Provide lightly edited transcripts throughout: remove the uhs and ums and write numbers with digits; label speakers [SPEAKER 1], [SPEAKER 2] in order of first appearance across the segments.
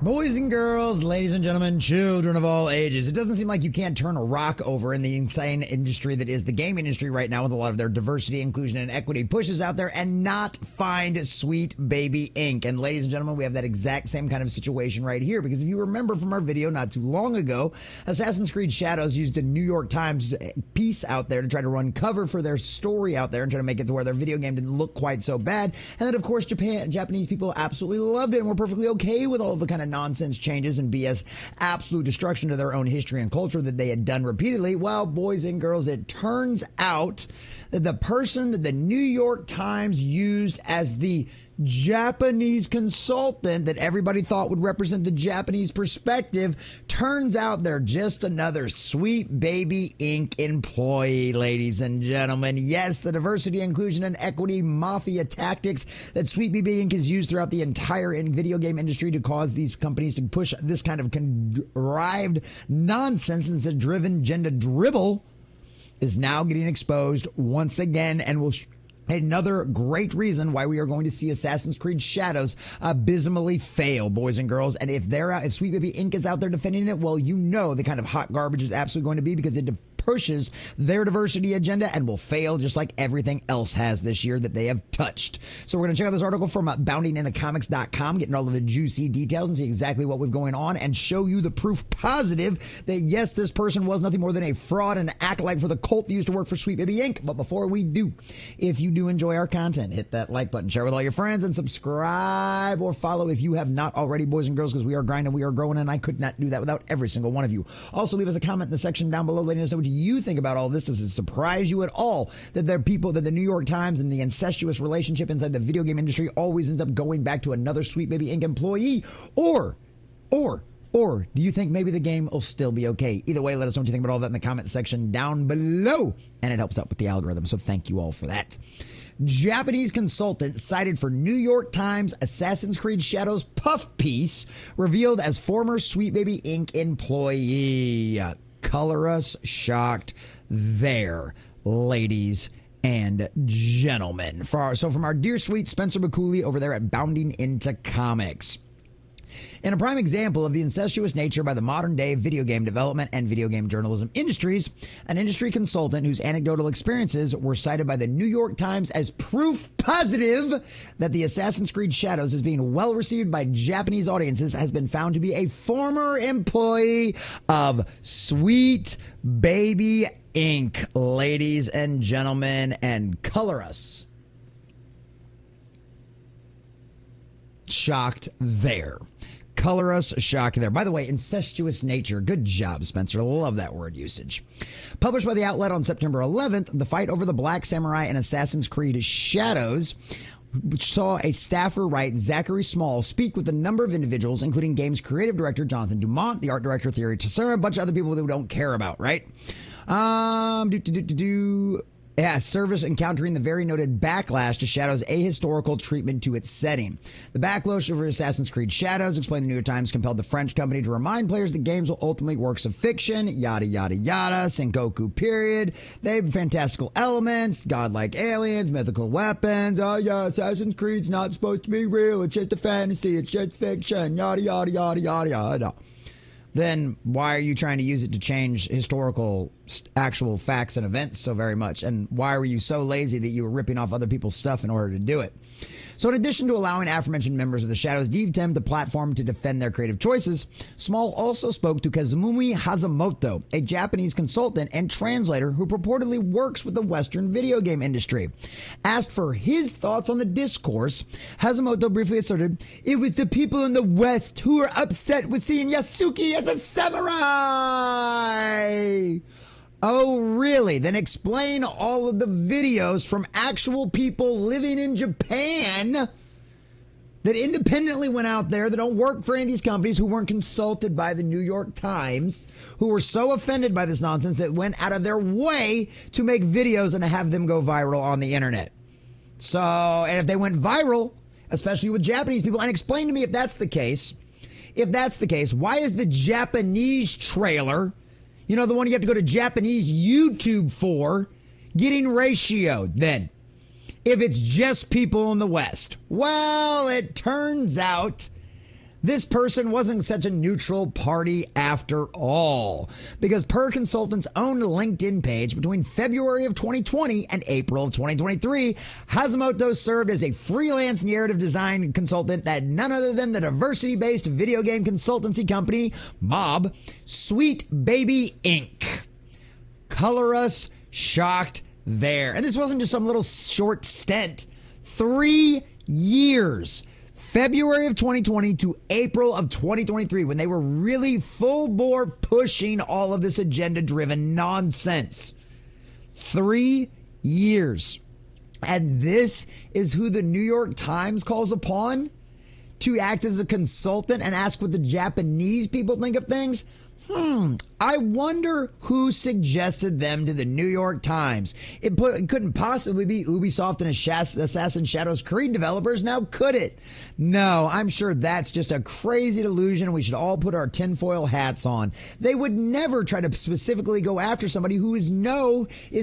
[SPEAKER 1] Boys and girls, ladies and gentlemen, children of all ages, it doesn't seem like you can't turn a rock over in the insane industry that is the gaming industry right now with a lot of their diversity, inclusion, and equity pushes out there and not find Sweet Baby Inc. And ladies and gentlemen, we have that exact same kind of situation right here because if you remember from our video not too long ago, Assassin's Creed Shadows used a New York Times piece out there to try to run cover for their story out there and try to make it to where their video game didn't look quite so bad. And then, of course, Japanese people absolutely loved it and were perfectly okay with all of the kind of nonsense changes and BS absolute destruction to their own history and culture that they had done repeatedly. Well, boys and girls, it turns out that the person that the New York Times used as the Japanese consultant that everybody thought would represent the Japanese perspective, turns out they're just another Sweet Baby Inc. employee, ladies and gentlemen. Yes, the diversity, inclusion, and equity mafia tactics that Sweet Baby Inc. has used throughout the entire video game industry to cause these companies to push this kind of contrived nonsense and driven agenda dribble is now getting exposed once again and will another great reason why we are going to see Assassin's Creed Shadows abysmally fail, boys and girls. And if Sweet Baby Inc. is out there defending it, well, you know the kind of hot garbage is absolutely going to be because it pushes their diversity agenda and will fail just like everything else has this year that they have touched. So we're going to check out this article from boundingintocomics.com, getting all of the juicy details and see exactly what was going on and show you the proof positive that yes, this person was nothing more than a fraud and acolyte for the cult that used to work for Sweet Baby Inc. But before we do, if you do enjoy our content, hit that like button, share with all your friends, and subscribe or follow if you have not already, boys and girls, because we are grinding, we are growing, and I could not do that without every single one of you. Also, leave us a comment in the section down below letting us know what you think about all this. Does it surprise you at all that there are people that the New York Times and the incestuous relationship inside the video game industry always ends up going back to another Sweet Baby Inc. employee? Or do you think maybe the game will still be okay? Either way, let us know what you think about all that in the comment section down below. And it helps out with the algorithm, so thank you all for that. Japanese consultant cited for New York Times Assassin's Creed Shadows puff piece revealed as former Sweet Baby Inc. employee. Color us shocked there, ladies and gentlemen. From our dear sweet Spencer McCooley over there at Bounding Into Comics. In a prime example of the incestuous nature by the modern-day video game development and video game journalism industries, an industry consultant whose anecdotal experiences were cited by the New York Times as proof positive that the Assassin's Creed Shadows is being well received by Japanese audiences has been found to be a former employee of Sweet Baby Inc., ladies and gentlemen, and color us shocked there. Color us shocked there. By the way, incestuous nature. Good job, Spencer. Love that word usage. Published by the outlet on September 11th, the fight over the Black Samurai and Assassin's Creed Shadows, which saw a staffer write Zachary Small speak with a number of individuals, including game's creative director Jonathan Dumont, the art director Thierry Tessera, a bunch of other people that we don't care about, right? Yeah, service encountering the very noted backlash to Shadows' ahistorical treatment to its setting. The backlash over Assassin's Creed Shadows, explained the New York Times, compelled the French company to remind players that games will ultimately works of fiction, yada, yada, yada, Sengoku period. They have fantastical elements, godlike aliens, mythical weapons. Oh yeah, Assassin's Creed's not supposed to be real. It's just a fantasy. It's just fiction. Yada, yada, yada, yada, yada. Then why are you trying to use it to change historical actual facts and events so very much? And why were you so lazy that you were ripping off other people's stuff in order to do it? So in addition to allowing aforementioned members of the Shadows DevTeam the platform to defend their creative choices, Small also spoke to Kazuma Hashimoto, a Japanese consultant and translator who purportedly works with the Western video game industry. Asked for his thoughts on the discourse, Hashimoto briefly asserted, "It was the people in the West who were upset with seeing Yasuki as a samurai." Oh, really? Then explain all of the videos from actual people living in Japan that independently went out there, that don't work for any of these companies, who weren't consulted by the New York Times, who were so offended by this nonsense that went out of their way to make videos and to have them go viral on the internet. So, and if they went viral, especially with Japanese people, and explain to me if that's the case, why is the Japanese trailer, you know, the one you have to go to Japanese YouTube for, getting ratioed then, if it's just people in the West? Well, it turns out this person wasn't such a neutral party after all. Because per consultant's own LinkedIn page, between February of 2020 and April of 2023, Hashimoto served as a freelance narrative design consultant at none other than the diversity-based video game consultancy company, Mob, Sweet Baby Inc. Color us shocked there. And this wasn't just some little short stint. 3 years. February of 2020 to April of 2023, when they were really full bore pushing all of this agenda-driven nonsense. 3 years. And this is who the New York Times calls upon to act as a consultant and ask what the Japanese people think of things? I wonder who suggested them to the New York Times. It couldn't possibly be Ubisoft and Assassin's Shadows Creed developers, now could it? No, I'm sure that's just a crazy delusion. We should all put our tinfoil hats on. They would never try to specifically go after somebody who is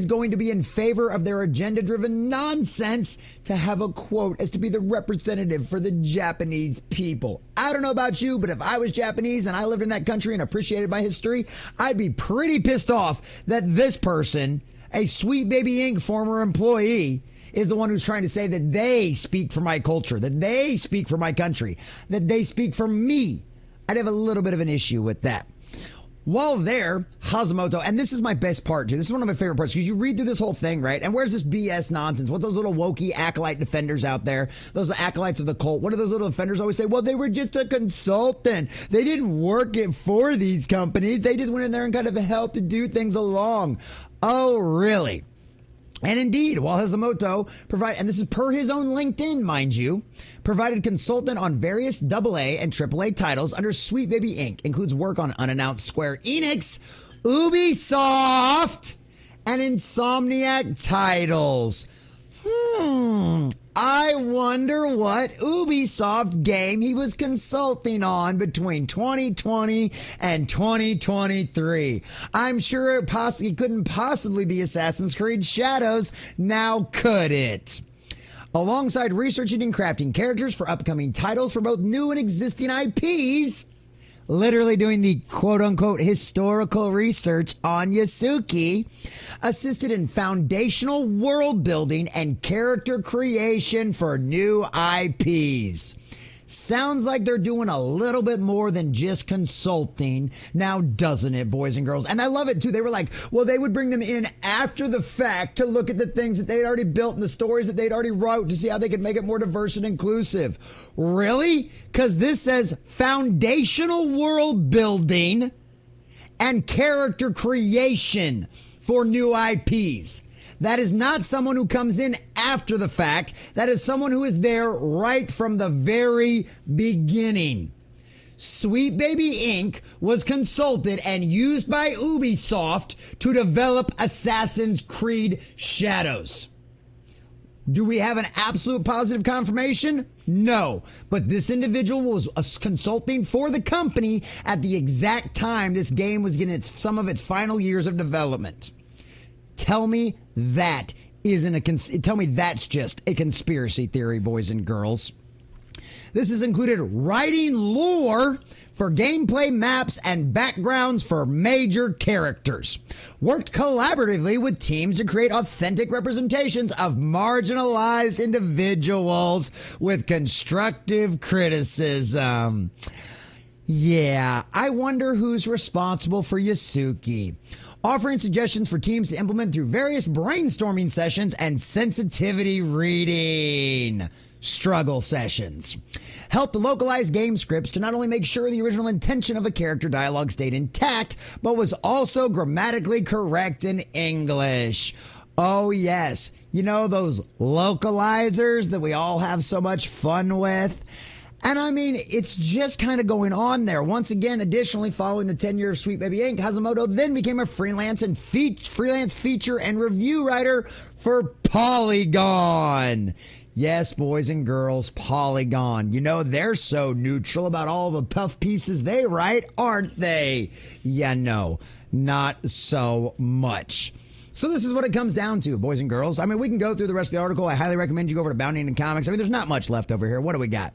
[SPEAKER 1] going to be in favor of their agenda-driven nonsense to have a quote as to be the representative for the Japanese people. I don't know about you, but if I was Japanese and I lived in that country and appreciated my history, I'd be pretty pissed off that this person, a Sweet Baby Inc. former employee, is the one who's trying to say that they speak for my culture, that they speak for my country, that they speak for me. I'd have a little bit of an issue with that. While there, Hashimoto, and this is my best part too, this is one of my favorite parts, because you read through this whole thing, right? And where's this BS nonsense? What those little wokey acolyte defenders out there, those acolytes of the cult, what do those little defenders always say? Well, they were just a consultant. They didn't work it for these companies. They just went in there and kind of helped to do things along. Oh, really? And indeed, while Hashimoto and this is per his own LinkedIn, mind you, provided consultant on various AA and AAA titles under Sweet Baby Inc., includes work on unannounced Square Enix, Ubisoft, and Insomniac titles. I wonder what Ubisoft game he was consulting on between 2020 and 2023. I'm sure it couldn't possibly be Assassin's Creed Shadows, now could it? Alongside researching and crafting characters for upcoming titles for both new and existing IPs, literally doing the quote-unquote historical research on Yasuki, assisted in foundational world building and character creation for new IPs. Sounds like they're doing a little bit more than just consulting now, doesn't it, boys and girls? And I love it, too. They were like, well, they would bring them in after the fact to look at the things that they'd already built and the stories that they'd already wrote to see how they could make it more diverse and inclusive. Really? Because this says foundational world building and character creation for new IPs. That is not someone who comes in after the fact. That is someone who is there right from the very beginning. Sweet Baby Inc. was consulted and used by Ubisoft to develop Assassin's Creed Shadows. Do we have an absolute positive confirmation? No. But this individual was consulting for the company at the exact time this game was getting some of its final years of development. Tell me that's just a conspiracy theory, boys and girls. This has included writing lore for gameplay maps and backgrounds for major characters. Worked collaboratively with teams to create authentic representations of marginalized individuals with constructive criticism. Yeah, I wonder who's responsible for Yasuki. Offering suggestions for teams to implement through various brainstorming sessions and sensitivity reading struggle sessions. Helped localize game scripts to not only make sure the original intention of a character dialogue stayed intact, but was also grammatically correct in English. Oh yes, you know those localizers that we all have so much fun with? And I mean, it's just kind of going on there. Once again, additionally, following the tenure of Sweet Baby Inc., Hashimoto then became a freelance feature and review writer for Polygon. Yes, boys and girls, Polygon. You know, they're so neutral about all the puff pieces they write, aren't they? Yeah, no, not so much. So this is what it comes down to, boys and girls. I mean, we can go through the rest of the article. I highly recommend you go over to Bounding and Comics. I mean, there's not much left over here. What do we got?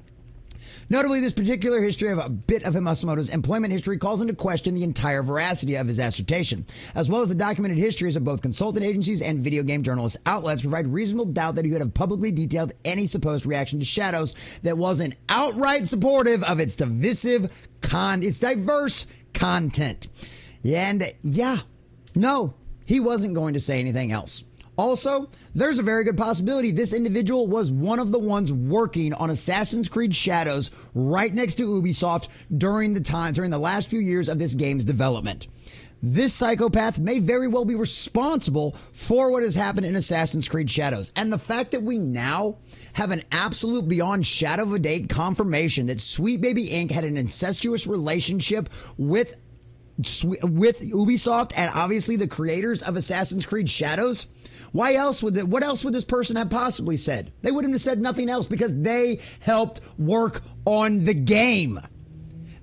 [SPEAKER 1] Notably, this particular history of a bit of Hashimoto's employment history calls into question the entire veracity of his assertion, as well as the documented histories of both consultant agencies and video game journalist outlets provide reasonable doubt that he would have publicly detailed any supposed reaction to Shadows that wasn't outright supportive of its diverse content. And no, he wasn't going to say anything else. Also, there's a very good possibility this individual was one of the ones working on Assassin's Creed Shadows right next to Ubisoft during the last few years of this game's development. This psychopath may very well be responsible for what has happened in Assassin's Creed Shadows. And the fact that we now have an absolute beyond shadow of a doubt confirmation that Sweet Baby Inc. had an incestuous relationship with Ubisoft and obviously the creators of Assassin's Creed Shadows. What else would this person have possibly said? They wouldn't have said nothing else because they helped work on the game.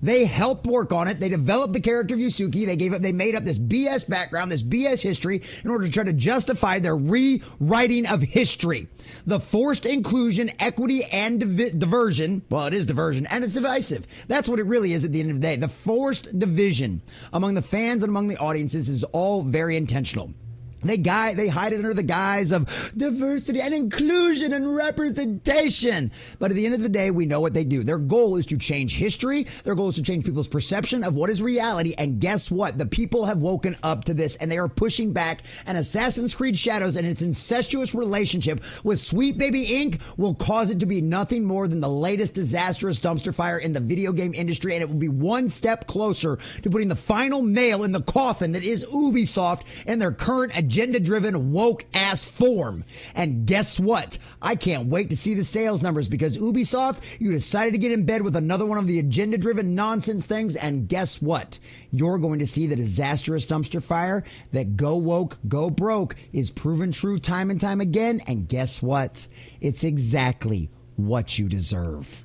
[SPEAKER 1] They helped work on it. They developed the character of Yusuke. They made up this BS background, this BS history in order to try to justify their rewriting of history. The forced inclusion, equity, and diversion. Well, it is diversion and it's divisive. That's what it really is at the end of the day. The forced division among the fans and among the audiences is all very intentional. They hide it under the guise of diversity and inclusion and representation. But at the end of the day, we know what they do. Their goal is to change history. Their goal is to change people's perception of what is reality. And guess what? The people have woken up to this and they are pushing back. And Assassin's Creed Shadows and its incestuous relationship with Sweet Baby Inc. will cause it to be nothing more than the latest disastrous dumpster fire in the video game industry. And it will be one step closer to putting the final nail in the coffin that is Ubisoft and their current agenda-driven, woke-ass form. And guess what? I can't wait to see the sales numbers because Ubisoft, you decided to get in bed with another one of the agenda-driven nonsense things, and guess what? You're going to see the disastrous dumpster fire that go woke, go broke is proven true time and time again, and guess what? It's exactly what you deserve.